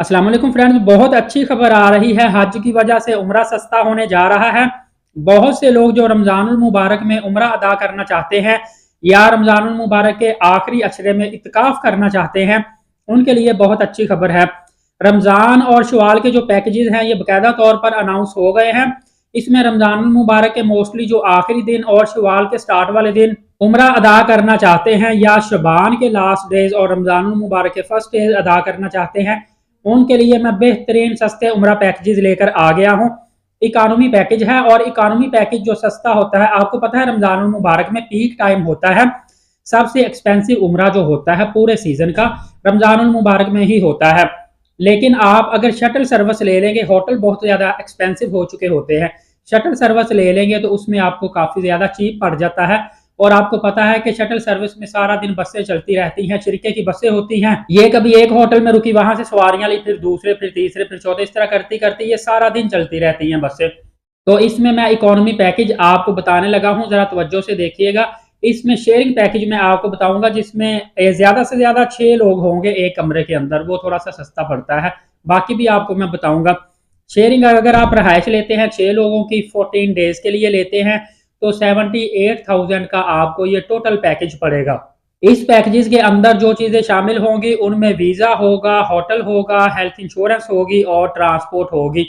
अस्सलाम वालेकुम फ्रेंड्स, बहुत अच्छी खबर आ रही है। हज की वजह से उम्रा सस्ता होने जा रहा है। बहुत से लोग जो रमजानुल मुबारक में उम्रा अदा करना चाहते हैं या रमजानुल मुबारक के आखिरी अशरे में इत्काफ करना चाहते हैं, उनके लिए बहुत अच्छी खबर है। रमजान और शवाल के जो पैकेजेस हैं ये बाकायदा तौर पर अनाउंस हो गए हैं। इसमें रमजानुल मुबारक के मोस्टली जो आखिरी दिन और शवाल के स्टार्ट वाले दिन उम्रा अदा करना चाहते हैं या शबान के लास्ट डेज और रमजानुल मुबारक के फर्स्ट डेज अदा करना चाहते हैं, उनके लिए मैं बेहतरीन सस्ते उम्रा पैकेजेस लेकर आ गया हूँ। इकानमी पैकेज है और इकानमी पैकेज जो सस्ता होता है, आपको पता है रमजान मुबारक में पीक टाइम होता है। सबसे एक्सपेंसिव उम्रा जो होता है पूरे सीजन का रमजान मुबारक में ही होता है। लेकिन आप अगर शटल सर्विस ले लेंगे, होटल बहुत ज्यादा एक्सपेंसिव हो चुके होते हैं, शटल सर्विस ले लेंगे तो उसमें आपको काफी ज्यादा चीप पड़ जाता है। और आपको पता है कि शटल सर्विस में सारा दिन बसें चलती रहती हैं, शिरके की बसें होती हैं। ये कभी एक होटल में रुकी, वहां से सवारियां ली, फिर दूसरे, फिर तीसरे, फिर चौथे, इस तरह करती करती ये सारा दिन चलती रहती हैं बसें। तो इसमें मैं इकोनॉमी पैकेज आपको बताने लगा हूं, जरा तवज्जो से देखिएगा। इसमें शेयरिंग पैकेज में आपको बताऊंगा जिसमें ज्यादा से ज्यादा 6 लोग होंगे एक कमरे के अंदर, वो थोड़ा सा सस्ता पड़ता है। बाकी भी आपको मैं बताऊंगा। शेयरिंग अगर आप रहायश लेते हैं 6 लोगों की 14 डेज के लिए लेते हैं तो 78,000 का आपको ये टोटल पैकेज पड़ेगा। इस पैकेजेस के अंदर जो चीजें शामिल होंगी उनमें वीजा होगा, होटल होगा, हेल्थ इंश्योरेंस होगी और ट्रांसपोर्ट होगी।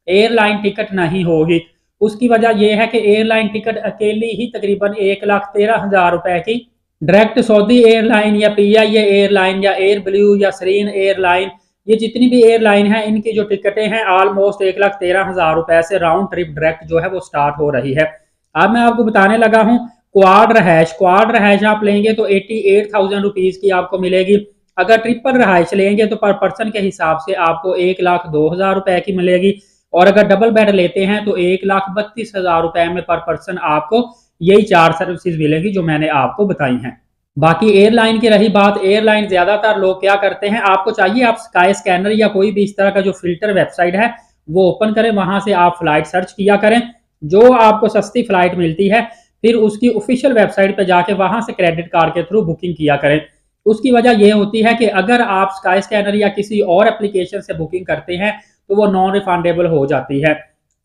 एयरलाइन टिकट नहीं होगी। उसकी वजह यह है कि एयरलाइन टिकट अकेली ही तकरीबन 1,13,000 रुपए की, डायरेक्ट सऊदी एयरलाइन या PIA एयरलाइन या एयर ब्लू या सरीन एयरलाइन, ये जितनी भी एयरलाइन है इनकी जो टिकटें हैं ऑलमोस्ट 1,13,000 रुपए से राउंड ट्रिप डायरेक्ट जो है वो स्टार्ट हो रही है। अब मैं आपको बताने लगा हूँ क्वाड रहायश आप लेंगे तो 88,000 रुपीज की आपको मिलेगी। अगर ट्रिपल रहायश लेंगे तो पर पर्सन के हिसाब से आपको 1,02,000 रुपए की मिलेगी। और अगर डबल बेड लेते हैं तो 1,32,000 रुपए में पर पर्सन आपको यही 4 सर्विसेज मिलेगी जो मैंने आपको बताई हैं। बाकी एयरलाइन की रही बात, एयरलाइन ज्यादातर लोग क्या करते हैं, आपको चाहिए आप स्काई स्कैनर या कोई भी इस तरह का जो फिल्टर वेबसाइट है वो ओपन करें, वहां से आप फ्लाइट सर्च किया करें। जो आपको सस्ती फ्लाइट मिलती है फिर उसकी ऑफिशियल वेबसाइट पर जाके वहां से क्रेडिट कार्ड के थ्रू बुकिंग किया करें। उसकी वजह यह होती है कि अगर आप स्काई स्कैनर या किसी और एप्लीकेशन से बुकिंग करते हैं तो वो नॉन रिफंडेबल हो जाती है,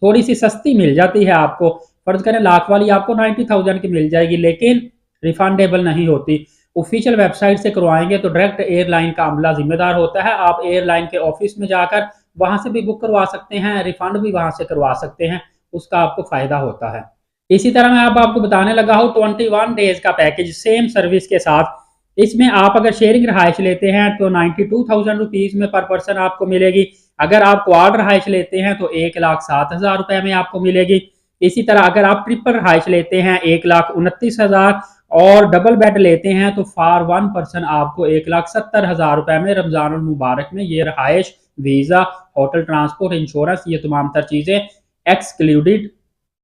थोड़ी सी सस्ती मिल जाती है आपको। फर्ज करें लाख वाली आपको 90,000 की मिल जाएगी लेकिन रिफंडेबल नहीं होती। ऑफिशियल वेबसाइट से करवाएंगे तो डायरेक्ट एयरलाइन का अमला जिम्मेदार होता है। आप एयरलाइन के ऑफिस में जाकर वहां से भी बुक करवा सकते हैं, रिफंड भी वहां से करवा सकते हैं, उसका आपको फायदा होता है। इसी तरह मैं अब आपको बताने लगा हूँ 21 डेज का पैकेज सेम सर्विस के साथ। इसमें आप अगर शेयरिंग रहायश लेते हैं तो 92,000 रुपीज में पर पर्सन आपको मिलेगी। अगर आप क्वाड रहायश लेते हैं तो 1,07,000 रुपए में आपको मिलेगी। इसी तरह अगर आप ट्रिपल रहायश लेते हैं 1,29,000 और डबल बेड लेते हैं तो फॉर वन पर्सन आपको 1,70,000 रुपए में रमजान मुबारक में ये रहायश, वीजा, होटल, ट्रांसपोर्ट, इंश्योरेंस, ये तमाम तर चीजें एक्सक्लूडेड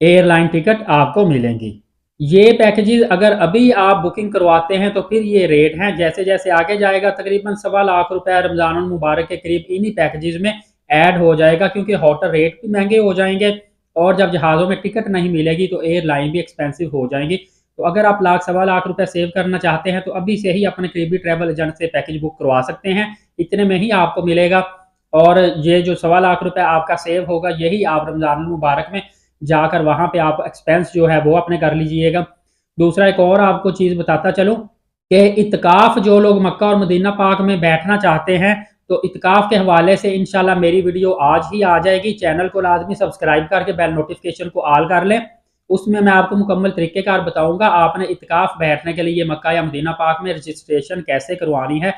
एयरलाइन टिकट आपको मिलेंगी। ये पैकेजेस अगर अभी आप बुकिंग करवाते हैं तो फिर ये रेट हैं, जैसे जैसे आगे जाएगा तकरीबन 1.25 लाख रुपए रमजान मुबारक के करीब इन्हीं पैकेजेस में ऐड हो जाएगा, क्योंकि होटल रेट भी महंगे हो जाएंगे और जब जहाज़ों में टिकट नहीं मिलेगी तो एयरलाइन भी एक्सपेंसिव हो जाएंगी। तो अगर आप लाख 1.25 लाख रुपए सेव करना चाहते हैं तो अभी से ही अपने करीबी ट्रैवल एजेंट से पैकेज बुक करवा सकते हैं, इतने में ही आपको मिलेगा। और ये जो 1.25 लाख रुपए आपका सेव होगा यही आप रमजान मुबारक में जाकर वहां पे आप एक्सपेंस जो है वो अपने कर लीजिएगा। दूसरा एक और आपको चीज बताता चलूं कि इत्काफ जो लोग मक्का और मदीना पाक में बैठना चाहते हैं तो इत्काफ के हवाले से इंशाल्लाह मेरी वीडियो आज ही आ जाएगी। चैनल को लाजमी सब्सक्राइब करके बेल नोटिफिकेशन को ऑल कर लें। उसमें मैं आपको मुकम्मल तरीकेकार बताऊंगा आपने इत्काफ बैठने के लिए मक्का या मदीना पाक में रजिस्ट्रेशन कैसे करवानी है।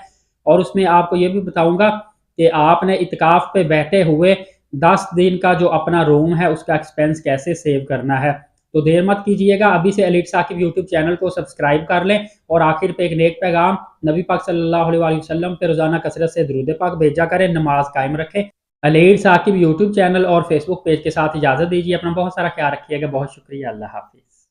और उसमें आपको ये भी बताऊंगा कि आपने इत्काफ पे बैठे हुए 10 दिन का जो अपना रूम है उसका एक्सपेंस कैसे सेव करना है। तो देर मत कीजिएगा, अभी से एलीट साकिब यूट्यूब चैनल को सब्सक्राइब कर लें। और आखिर पे एक नेक पैगाम, नबी पाक सल्लल्लाहु अलैहि वसल्लम पे रोजाना कसरत से दुरूद पाक भेजा करें, नमाज कायम रखें। एलीट साकिब यूट्यूब चैनल और फेसबुक पेज के साथ इजाजत दीजिए। अपना बहुत सारा ख्याल रखिएगा। बहुत शुक्रिया। अल्लाह हाफिज।